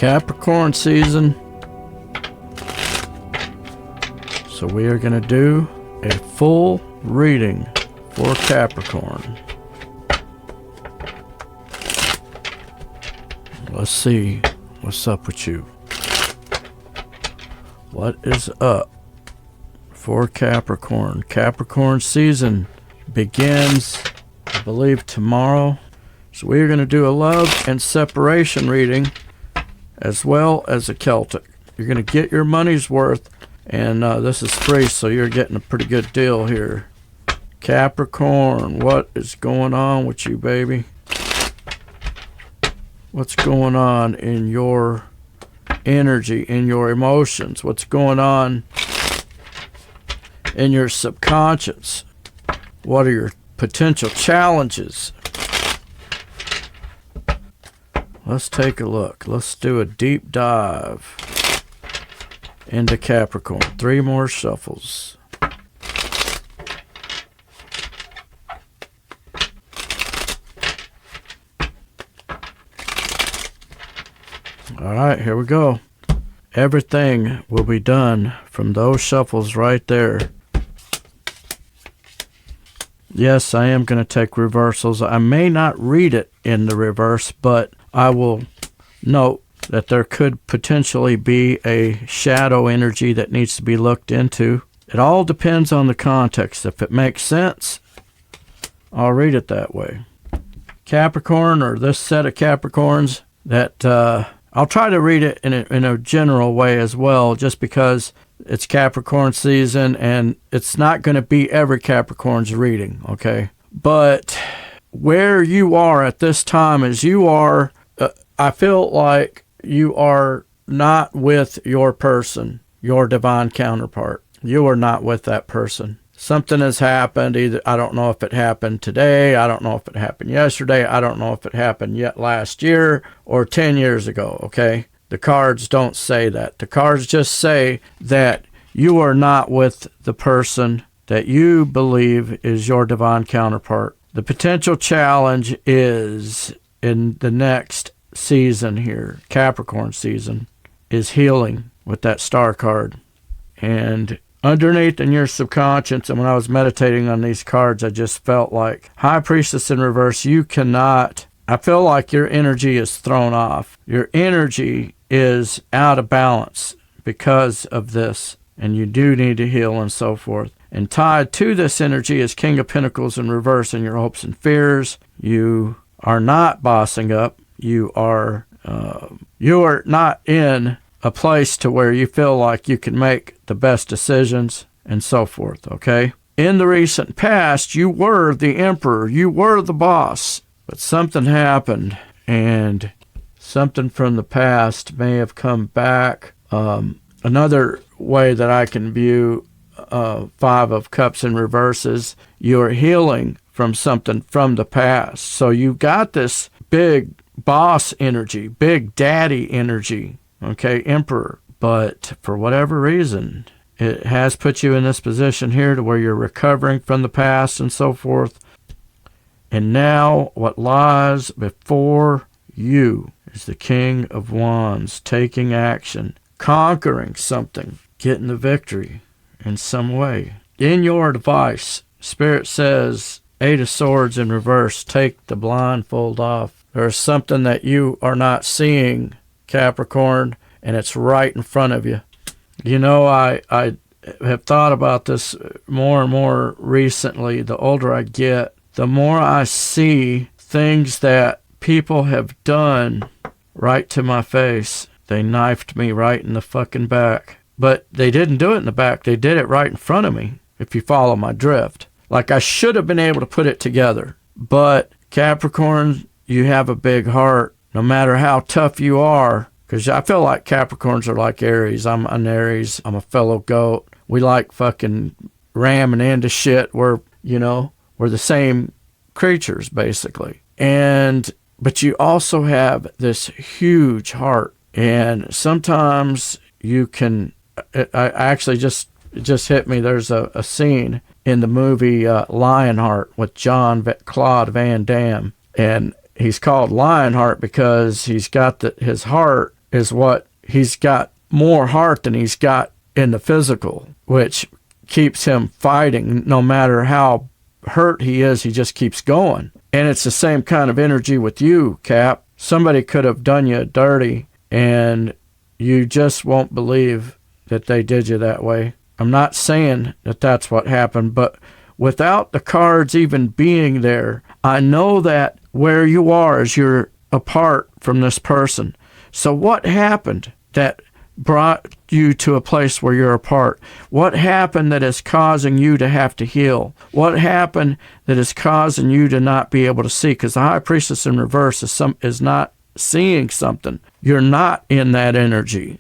Capricorn season. So we are going to do a full reading for Capricorn. Let's see what's up with you. What is up for Capricorn? Capricorn season begins, I believe, tomorrow. So we are going to do a love and separation reading as well as a Celtic. You're going to get your money's worth, and this is free, so you're getting a pretty good deal here. Capricorn, what is going on with you, baby? What's going on in your energy, in your emotions? What's going on in your subconscious? What are your potential challenges? Let's take a look. Let's do a deep dive into Capricorn. 3 more shuffles. All right, here we go. Everything will be done from those shuffles right there. Yes, I am going to take reversals. I may not read it in the reverse, but I will note that there could potentially be a shadow energy that needs to be looked into. It all depends on the context. If it makes sense, I'll read it that way. Capricorn, or this set of Capricorns, that I'll try to read it in a general way as well, just because it's Capricorn season and it's not going to be every Capricorn's reading, okay? But where you are at this time is you are, I feel like you are not with your person, your divine counterpart. You are not with that person. Something has happened. Either I don't know if it happened today. I don't know if it happened yesterday. I don't know if it happened yet last year or 10 years ago, okay? The cards don't say that. The cards just say that you are not with the person that you believe is your divine counterpart. The potential challenge is in the next season here, Capricorn season, is healing with that star card. And underneath in your subconscious, and when I was meditating on these cards, I just felt like High Priestess in reverse, you cannot, I feel like your energy is thrown off. Your energy is out of balance because of this, and you do need to heal and so forth. And tied to this energy is King of Pentacles in reverse in your hopes and fears. You are not bossing up. You are not in a place to where you feel like you can make the best decisions and so forth, okay? In the recent past, you were the emperor. You were the boss. But something happened, and something from the past may have come back. Another way that I can view 5 of Cups in reverse is you're healing from something from the past. So you got this big boss energy, big daddy energy, okay, emperor. But for whatever reason, it has put you in this position here to where you're recovering from the past and so forth. And now what lies before you is the King of Wands, taking action, conquering something, getting the victory in some way. In your advice, Spirit says, 8 of Swords in reverse, take the blindfold off. There's something that you are not seeing, Capricorn, and it's right in front of you. You know, I have thought about this more and more recently. The older I get, the more I see things that people have done right to my face. They knifed me right in the fucking back. But they didn't do it in the back. They did it right in front of me, if you follow my drift. Like, I should have been able to put it together. But Capricorn, you have a big heart. No matter how tough you are, because I feel like Capricorns are like Aries. I'm an Aries. I'm a fellow goat. We like fucking ramming into shit. We're the same creatures, basically. But you also have this huge heart. And sometimes you can, I actually just hit me. There's a scene in the movie Lionheart with Jean-Claude Van Damme. And he's called Lionheart because he's got his heart is what he's got more heart than he's got in the physical, which keeps him fighting. No matter how hurt he is, he just keeps going. And it's the same kind of energy with you, Cap. Somebody could have done you dirty, and you just won't believe that they did you that way. I'm not saying that that's what happened, but without the cards even being there, I know that where you are is you're apart from this person. So what happened that brought you to a place where you're apart? What happened that is causing you to have to heal? What happened that is causing you to not be able to see? Because the High Priestess in reverse is not seeing something. You're not in that energy.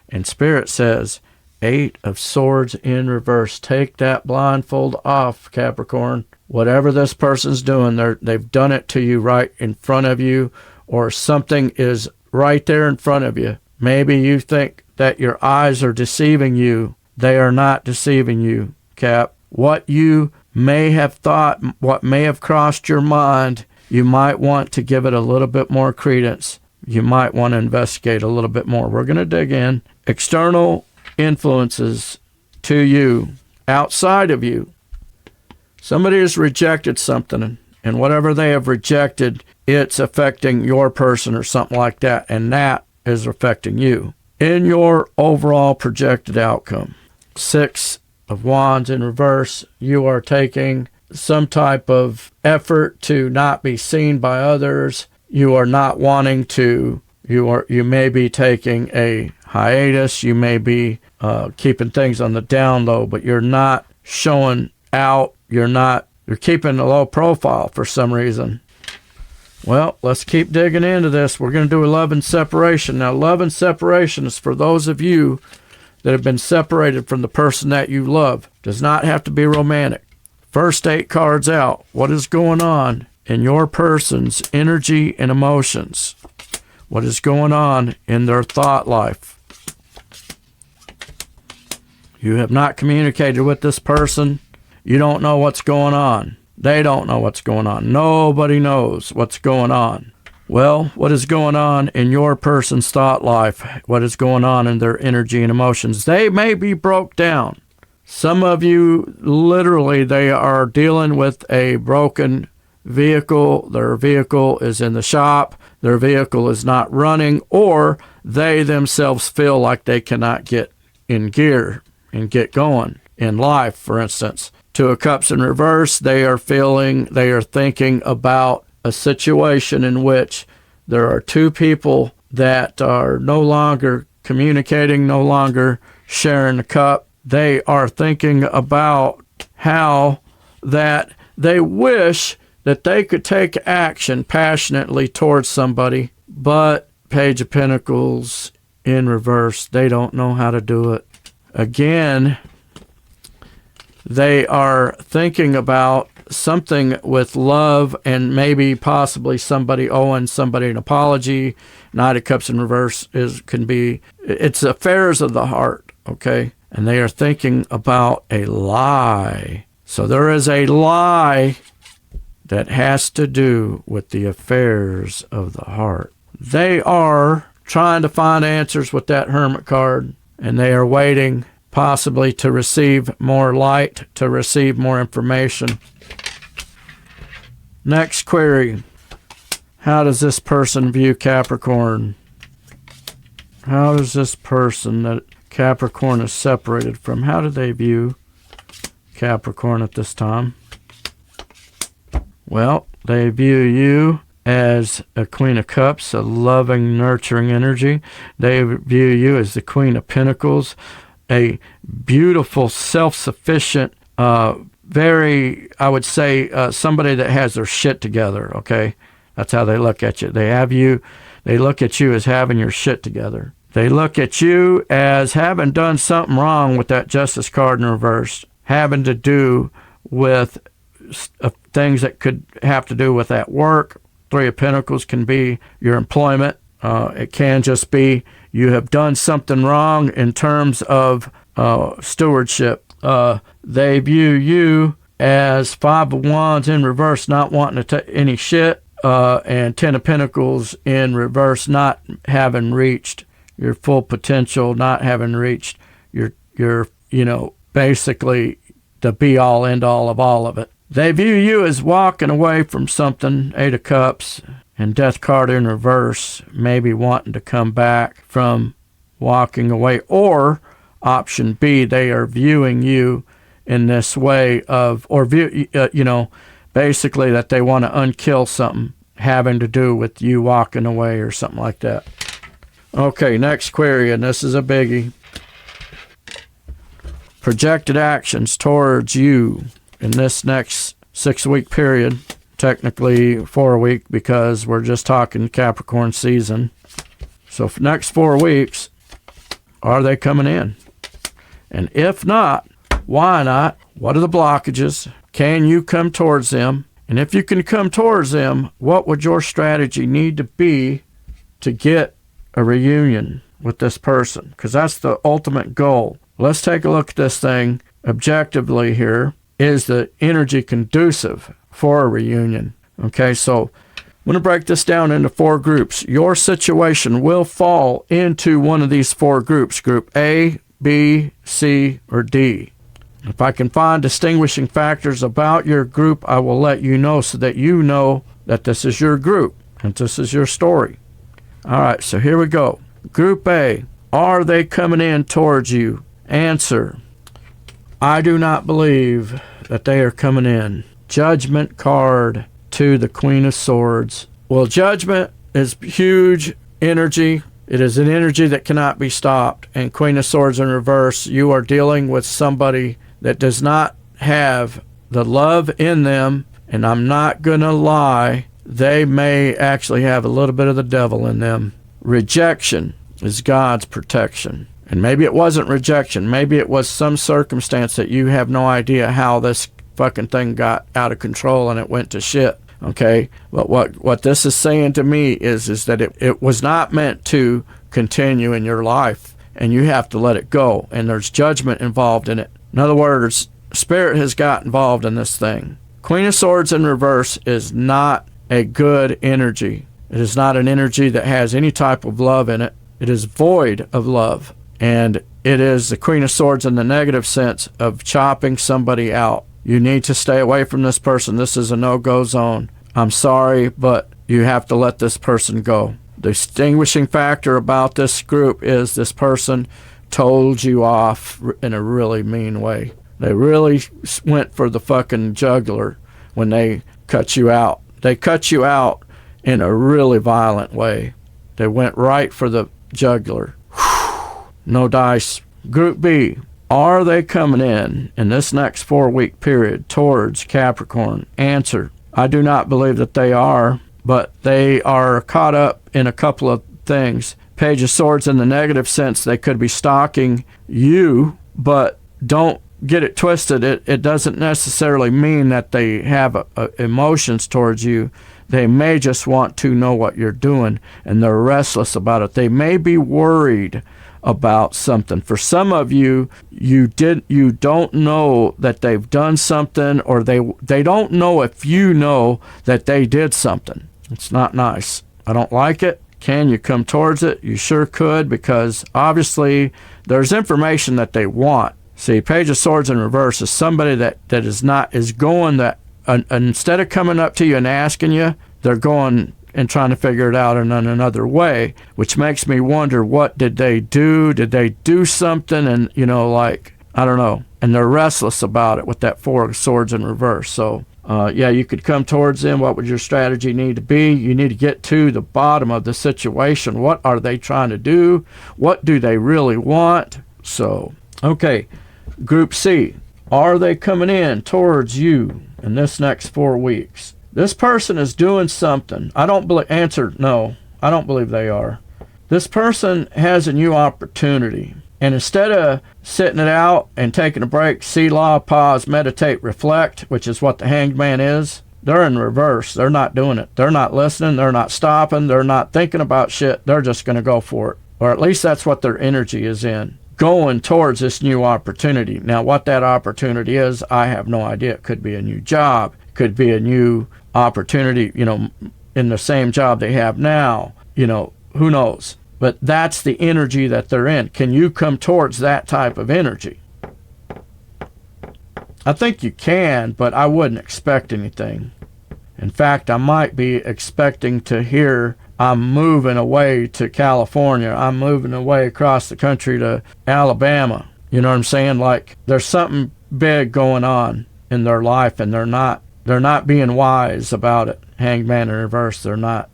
And Spirit says, 8 of Swords in reverse. Take that blindfold off, Capricorn. Whatever this person's doing, they've done it to you right in front of you, or something is right there in front of you. Maybe you think that your eyes are deceiving you. They are not deceiving you, Cap. What you may have thought, what may have crossed your mind, you might want to give it a little bit more credence. You might want to investigate a little bit more. We're going to dig in. External influences to you, outside of you. Somebody has rejected something, and whatever they have rejected, it's affecting your person or something like that, and that is affecting you in your overall projected outcome. 6 of Wands in reverse. You are taking some type of effort to not be seen by others. You are not wanting to. You may be taking a hiatus. You may be keeping things on the down low, but you're not showing out. You're keeping a low profile for some reason. Well, let's keep digging into this. We're going to do love and separation. Now, love and separation is for those of you that have been separated from the person that you love. Does not have to be romantic. First 8 cards out. What is going on in your person's energy and emotions? What is going on in their thought life? You have not communicated with this person. You don't know what's going on. They don't know what's going on. Nobody knows what's going on. Well, what is going on in your person's thought life? What is going on in their energy and emotions? They may be broke down. Some of you, literally, they are dealing with a broken vehicle. Their vehicle is in the shop. Their vehicle is not running, or they themselves feel like they cannot get in gear and get going in life, for instance. 2 of Cups in reverse, they are thinking about a situation in which there are 2 people that are no longer communicating, no longer sharing the cup. They are thinking about how that they wish that they could take action passionately towards somebody, but Page of Pentacles in reverse, they don't know how to do it. Again, they are thinking about something with love and maybe possibly somebody owing somebody an apology. Knight of Cups in reverse it's affairs of the heart, okay? And they are thinking about a lie. So there is a lie that has to do with the affairs of the heart. They are trying to find answers with that Hermit card, and they are waiting possibly to receive more light, to receive more information. Next query. How does this person view Capricorn? How does this person that Capricorn is separated from, how do they view Capricorn at this time? Well, they view you as a Queen of Cups, a loving, nurturing energy. They view you as the Queen of Pentacles, a beautiful, self-sufficient, very, I would say, somebody that has their shit together, okay? That's how they look at you. They look at you as having your shit together. They look at you as having done something wrong with that Justice card in reverse, having to do with things that could have to do with that work. 3 of Pentacles can be your employment. It can just be you have done something wrong in terms of stewardship. They view you as 5 of Wands in reverse, not wanting to take any shit. and Ten of Pentacles in reverse, not having reached your full potential, not having reached your basically the be-all, end-all of all of it. They view you as walking away from something, Eight of Cups, and Death card in reverse, maybe wanting to come back from walking away. Or option B, they are viewing you in this way of, or basically that they want to unkill something having to do with you walking away or something like that. Okay, next query, and this is a biggie. Projected actions towards you in this next 6-week period, technically 4-week because we're just talking Capricorn season. So for next 4 weeks, are they coming in? And if not, why not? What are the blockages? Can you come towards them? And if you can come towards them, what would your strategy need to be to get a reunion with this person? Because that's the ultimate goal. Let's take a look at this thing objectively here. Is the energy conducive for a reunion? Okay, so I'm going to break this down into 4 groups. Your situation will fall into one of these 4 groups, group A, B, C, or D. If I can find distinguishing factors about your group, I will let you know so that you know that this is your group and this is your story. All right, so here we go. Group A, are they coming in towards you? Answer, I do not believe that they are coming in. Judgment card to the Queen of Swords. Well, judgment is huge energy. It is an energy that cannot be stopped. And Queen of Swords in reverse, you are dealing with somebody that does not have the love in them. And I'm not going to lie, they may actually have a little bit of the devil in them. Rejection is God's protection. And maybe it wasn't rejection. Maybe it was some circumstance that you have no idea how this fucking thing got out of control and it went to shit. Okay? But what this is saying to me is that it was not meant to continue in your life. And you have to let it go. And there's judgment involved in it. In other words, spirit has got involved in this thing. Queen of Swords in reverse is not a good energy. It is not an energy that has any type of love in it. It is void of love. And it is the Queen of Swords in the negative sense of chopping somebody out. You need to stay away from this person. This is a no-go zone. I'm sorry, but you have to let this person go. The distinguishing factor about this group is this person told you off in a really mean way. They really went for the fucking jugular when they cut you out. They cut you out in a really violent way. They went right for the jugular. No dice. Group B, are they coming in this next 4-week period towards Capricorn? Answer, I do not believe that they are, but they are caught up in a couple of things. Page of Swords in the negative sense, they could be stalking you, but don't get it twisted. It doesn't necessarily mean that they have emotions towards you. They may just want to know what you're doing, and they're restless about it. They may be worried about something. For some of you, you don't know that they've done something, or they don't know if you know that they did something. It's not nice. I don't like it. Can you come towards it? You sure could, because obviously there's information that they want. See, Page of Swords in reverse is somebody that is going that instead of coming up to you and asking you, they're going and trying to figure it out in another way, which makes me wonder, what did they do? Did they do something? And, I don't know. And they're restless about it with that 4 of Swords in reverse. So, you could come towards them. What would your strategy need to be? You need to get to the bottom of the situation. What are they trying to do? What do they really want? So, okay. Group C, are they coming in towards you in this next 4 weeks? This person is doing something. Answer, no, I don't believe they are. This person has a new opportunity. And instead of sitting it out and taking a break, selah, pause, meditate, reflect, which is what the Hanged Man is, they're in reverse. They're not doing it. They're not listening. They're not stopping. They're not thinking about shit. They're just going to go for it. Or at least that's what their energy is in. Going towards this new opportunity. Now, what that opportunity is, I have no idea. It could be a new job. It could be a new opportunity, in the same job they have now. Who knows? But that's the energy that they're in. Can you come towards that type of energy? I think you can, but I wouldn't expect anything. In fact, I might be expecting to hear I'm moving away to California. I'm moving away across the country to Alabama. You know what I'm saying? Like there's something big going on in their life, and they're not being wise about it. Hanged Man in reverse. They're not.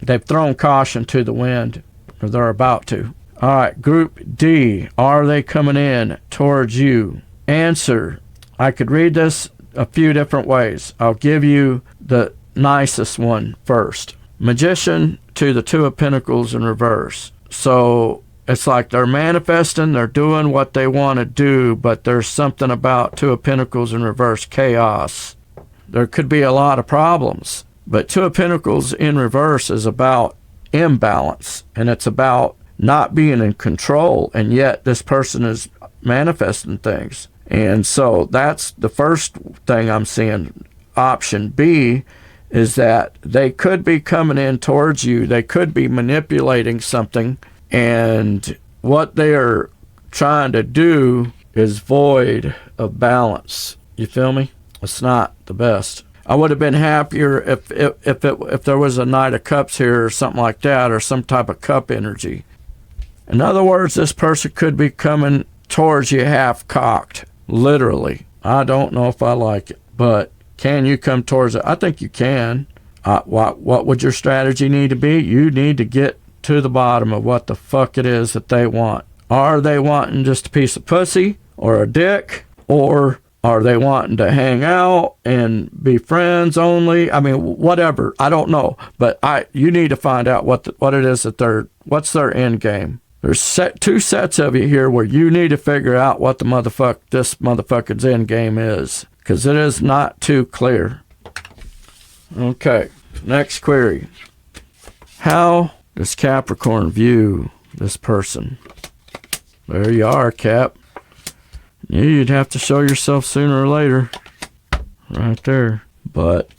They've thrown caution to the wind, or they're about to. All right, Group D. Are they coming in towards you? Answer. I could read this a few different ways. I'll give you the nicest one first. Magician to the Two of Pentacles in reverse. So it's like they're manifesting, they're doing what they want to do, but there's something about Two of Pentacles in reverse, chaos. There could be a lot of problems, but Two of Pentacles in reverse is about imbalance, and it's about not being in control, and yet this person is manifesting things. And so that's the first thing I'm seeing. Option B is that they could be coming in towards you. They could be manipulating something, and what they are trying to do is void of balance. You feel me? It's not the best. I would have been happier if there was a Knight of Cups here or something like that, or some type of cup energy. In other words, this person could be coming towards you half-cocked, literally. I don't know if I like it, but can you come towards it? I think you can. What would your strategy need to be? You need to get to the bottom of what the fuck it is that they want. Are they wanting just a piece of pussy or a dick, or are they wanting to hang out and be friends only? I mean, whatever. I don't know, but you need to find out what it is that what's their end game. There's two sets of you here where you need to figure out what this motherfucker's end game is, because it is not too clear. Okay, next query. How does Capricorn view this person? There you are, Cap. You'd have to show yourself sooner or later. Right there. But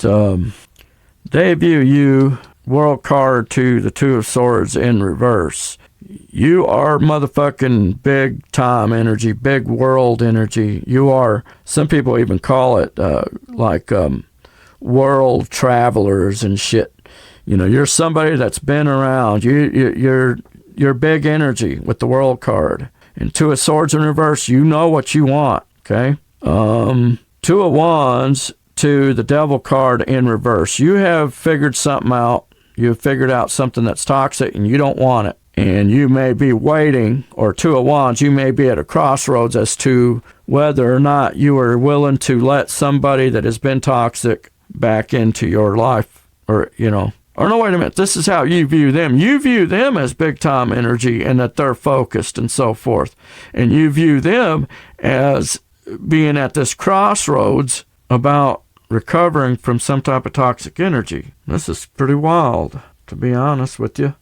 they view you, World card to the Two of Swords in reverse. You are motherfucking big time energy, big world energy. You are, some people even call it world travelers and shit. You're somebody that's been around. You're big energy with the World card. And Two of Swords in reverse, you know what you want, okay? Two of Wands to the Devil card in reverse. You have figured something out. You have figured out something that's toxic and you don't want it. And you may be waiting, or Two of Wands, you may be at a crossroads as to whether or not you are willing to let somebody that has been toxic back into your life. Or no, wait a minute, this is how you view them. You view them as big time energy and that they're focused and so forth. And you view them as being at this crossroads about recovering from some type of toxic energy. This is pretty wild, to be honest with you.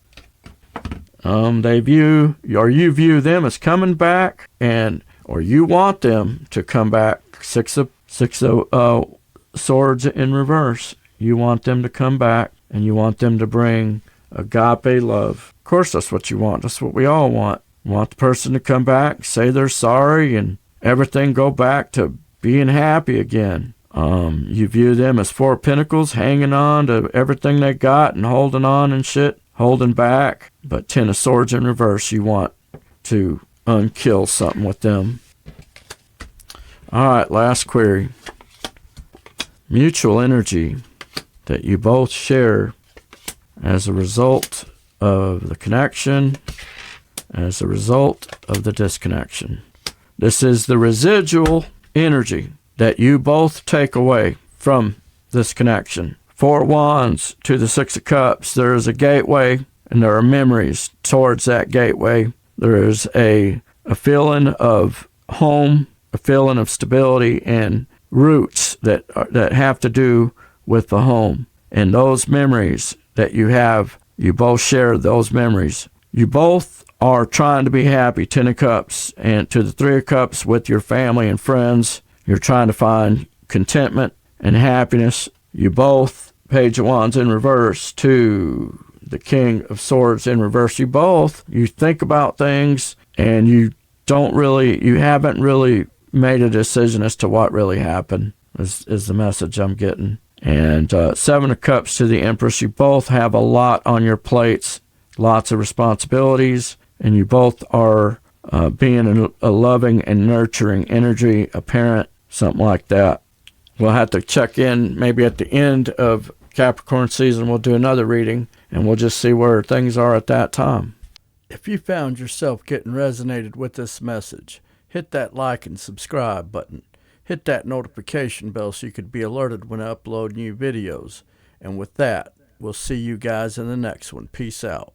You view them as coming back, or you want them to come back. Six of Swords in reverse. You want them to come back, and you want them to bring agape love. Of course, that's what you want. That's what we all want. You want the person to come back, say they're sorry, and everything go back to being happy again. You view them as Four of Pentacles, hanging on to everything they got and holding on and shit. Holding back, but Ten of Swords in reverse, you want to unkill something with them. All right, last query. Mutual energy that you both share as a result of the connection, as a result of the disconnection. This is the residual energy that you both take away from this connection. Four of Wands to the Six of Cups. There is a gateway, and there are memories towards that gateway. There is a feeling of home, a feeling of stability, and roots that have to do with the home. And those memories that you have, you both share those memories. You both are trying to be happy. Ten of Cups and to the Three of Cups with your family and friends. You're trying to find contentment and happiness. You both Page of Wands in reverse to the King of Swords in reverse. You think about things and you haven't really made a decision as to what really happened is the message I'm getting. And Seven of Cups to the Empress. You both have a lot on your plates, lots of responsibilities, and you both are being a loving and nurturing energy, a parent, something like that. We'll have to check in maybe at the end of Capricorn season. We'll do another reading, and we'll just see where things are at that time. If you found yourself getting resonated with this message, hit that like and subscribe button. Hit that notification bell so you could be alerted when I upload new videos. And with that, we'll see you guys in the next one. Peace out.